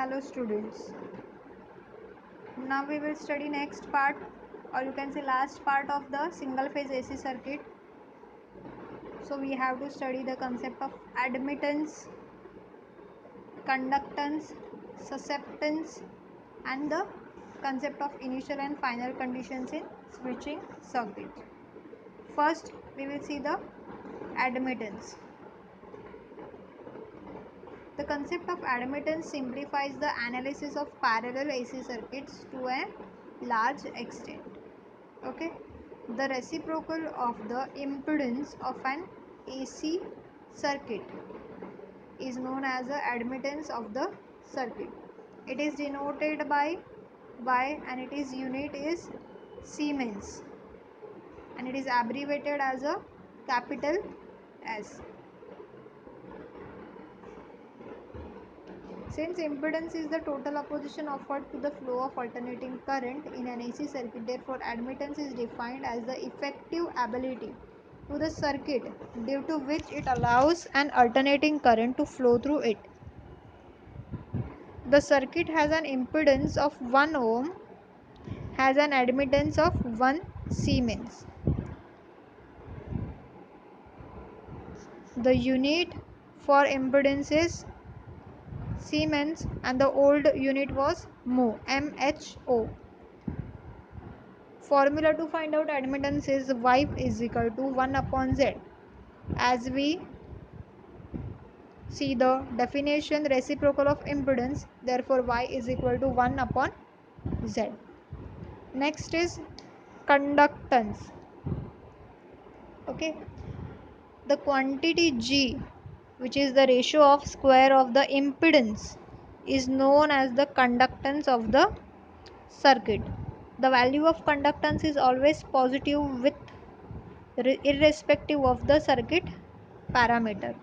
Hello students. Now we will study next part, or you can say last part of the single phase AC circuit. So we have to study the concept of admittance, conductance, susceptance, and the concept of initial and final conditions in switching circuit. First we will see the admittance. The concept of admittance simplifies the analysis of parallel AC circuits to a large extent. Okay, the reciprocal of the impedance of an AC circuit is known as the admittance of the circuit. It is denoted by Y and its unit is Siemens, and it is abbreviated as a capital S. Since impedance is the total opposition offered to the flow of alternating current in an AC circuit, therefore admittance is defined as the effective ability to the circuit due to which it allows an alternating current to flow through it. The circuit has an impedance of 1 ohm, has an admittance of 1 Siemens. The unit for impedance is Siemens and the old unit was mho, MHO. Formula to find out admittance is Y is equal to 1 upon Z. As we see the definition reciprocal of impedance, therefore Y is equal to 1 upon Z. Next is conductance. Okay, the quantity G, which is the ratio of square of the impedance, is known as the conductance of the circuit. The value of conductance is always positive with irrespective of the circuit parameter.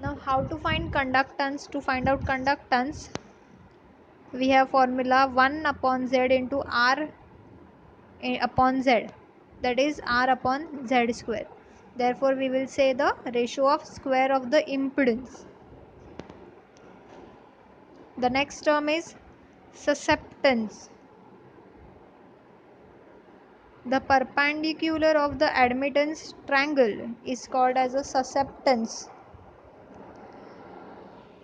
Now how to find conductance? To find out conductance, we have formula 1 upon Z into R upon Z, that is R upon Z square. Therefore we will say the ratio of square of the impedance. The next term is susceptance. The perpendicular of the admittance triangle is called as a susceptance.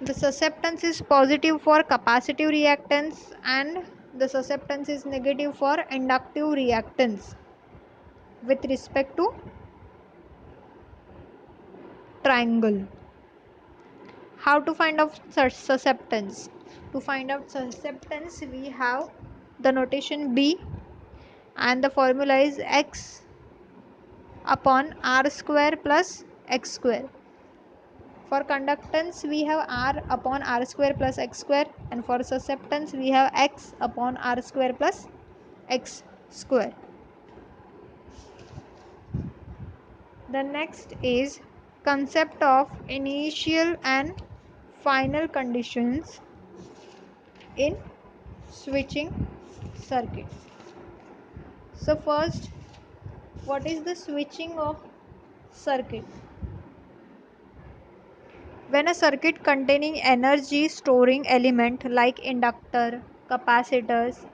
The susceptance is positive for capacitive reactance and the susceptance is negative for inductive reactance with respect to triangle. How to find out susceptance? To find out susceptance, we have the notation B and the formula is X upon R square plus X square. For conductance we have R upon R square plus X square, and for susceptance we have X upon R square plus X square. The next is concept of initial and final conditions in switching circuits. So first, what is the switching of circuit? When a circuit containing energy storing element like inductor, capacitors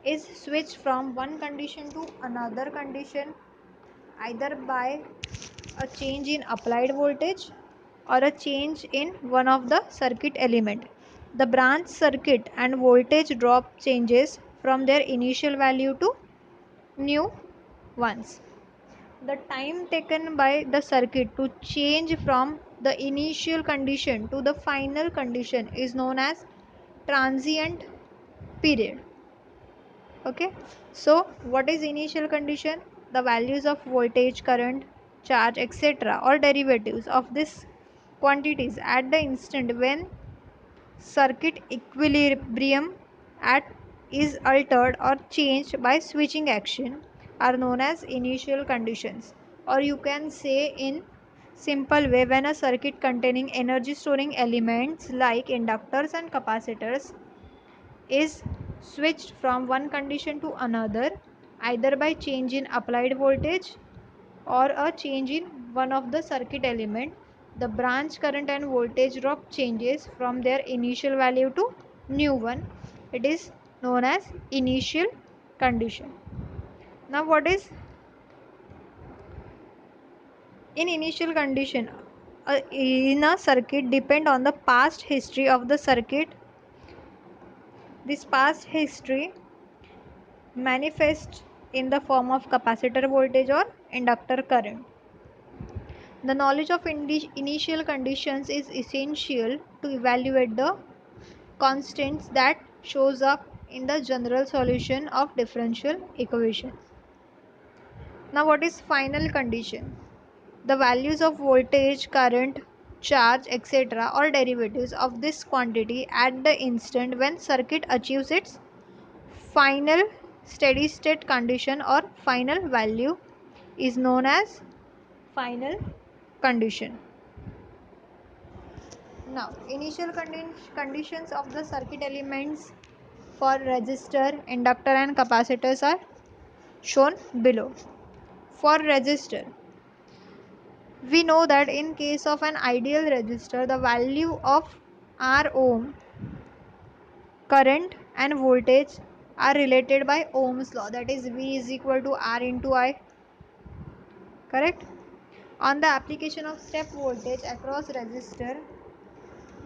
is switched from one condition to another condition, either by a change in applied voltage or a change in one of the circuit element, the branch circuit and voltage drop changes from their initial value to new ones. The time taken by the circuit to change from the initial condition to the final condition is known as transient period. Okay, so what is initial condition? The values of voltage, current, charge, etc. or derivatives of this quantities at the instant when circuit equilibrium at is altered or changed by switching action are known as initial conditions. Or you can say in simple way, when a circuit containing energy storing elements like inductors and capacitors is switched from one condition to another, either by change in applied voltage or a change in one of the circuit element, the branch current and voltage drop changes from their initial value to new one. It is known as initial condition. Now what is in initial condition? In a circuit depend on the past history of the circuit. This past history manifests in the form of capacitor voltage or inductor current. The knowledge of initial conditions is essential to evaluate the constants that shows up in the general solution of differential equations. Now what is final condition? The values of voltage, current, charge, etc. or derivatives of this quantity at the instant when circuit achieves its final steady state condition or final value is known as final condition. Now, initial conditions of the circuit elements for resistor, inductor and capacitors are shown below. For resistor, we know that in case of an ideal resistor, the value of R ohm, current and voltage are related by Ohm's law, that is V is equal to R into I. Correct? On the application of step voltage across resistor,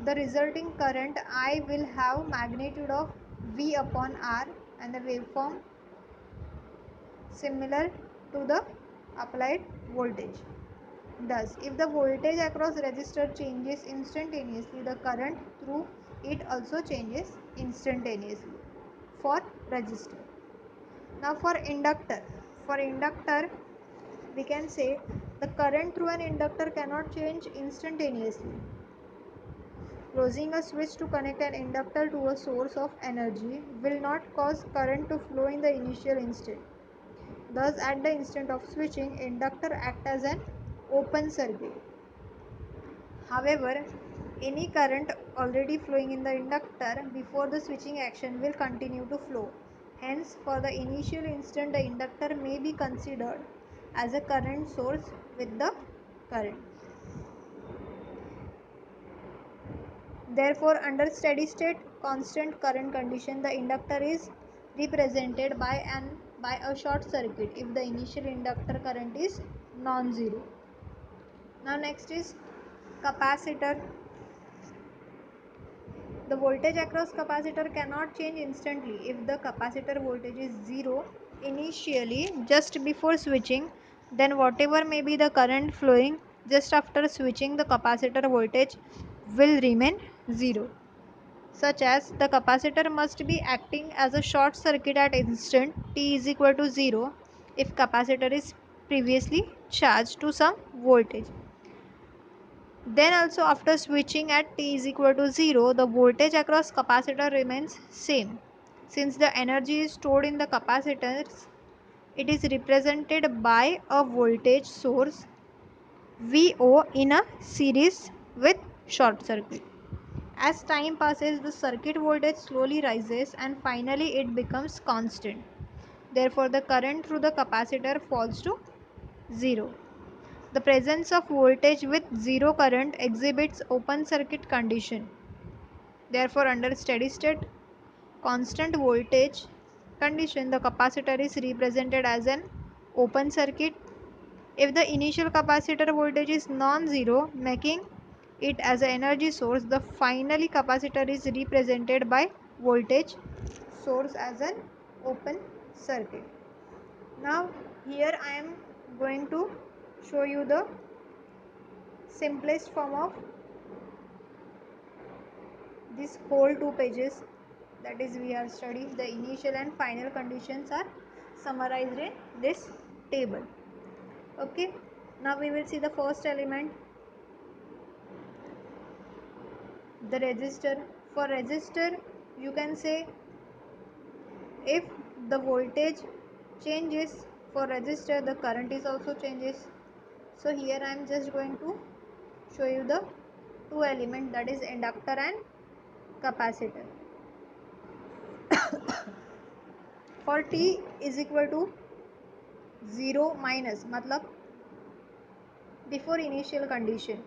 the resulting current I will have magnitude of V upon R and the waveform similar to the applied voltage. Thus, if the voltage across resistor changes instantaneously, the current through it also changes instantaneously for resistor. Now for inductor we can say the current through an inductor cannot change instantaneously. Closing a switch to connect an inductor to a source of energy will not cause current to flow in the initial instant. Thus, at the instant of switching, inductor acts as an open circuit. However, any current already flowing in the inductor before the switching action will continue to flow. Hence, for the initial instant, the inductor may be considered as a current source with the current. Therefore, under steady state constant current condition, the inductor is represented by a short circuit if the initial inductor current is non-zero. Now next is capacitor. The voltage across capacitor cannot change instantly if the capacitor voltage is zero initially just before switching, then whatever may be the current flowing just after switching, the capacitor voltage will remain zero. Such as the capacitor must be acting as a short circuit at instant t is equal to 0 if capacitor is previously charged to some voltage. Then also after switching at t is equal to 0, the voltage across capacitor remains same. Since the energy is stored in the capacitors, it is represented by a voltage source VO in a series with short circuit. As time passes, the circuit voltage slowly rises and finally it becomes constant. Therefore, the current through the capacitor falls to 0. The presence of voltage with zero current exhibits open circuit condition. Therefore, under steady state constant voltage condition, the capacitor is represented as an open circuit. If the initial capacitor voltage is non-zero, making it as an energy source, the finally capacitor is represented by voltage source as an open circuit. Now here I am going to show you the simplest form of this whole two pages, that is we are studying the initial and final conditions are summarized in this table. Okay, now we will see the first element, the resistor. For resistor you can say if the voltage changes, for resistor the current is also changes. So here I am just going to show you the two elements, that is inductor and capacitor. For t is equal to 0 minus matlab before initial condition,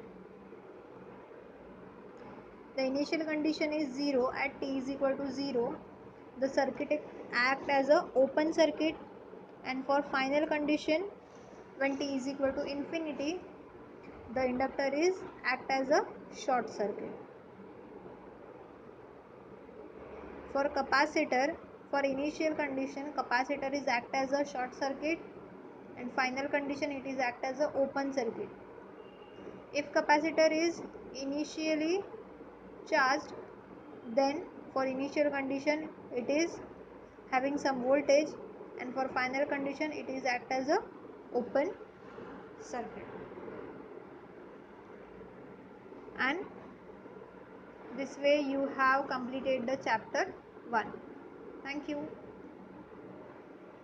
The initial condition is 0 at t is equal to 0. The circuit act as a open circuit, and for final condition when t is equal to infinity, the inductor is act as a short circuit. For capacitor, for initial condition capacitor is act as a short circuit, and final condition it is act as a open circuit. If capacitor is initially charged, then for initial condition it is having some voltage, and for final condition it is act as a open circuit. And this way you have completed the chapter 1. Thank you.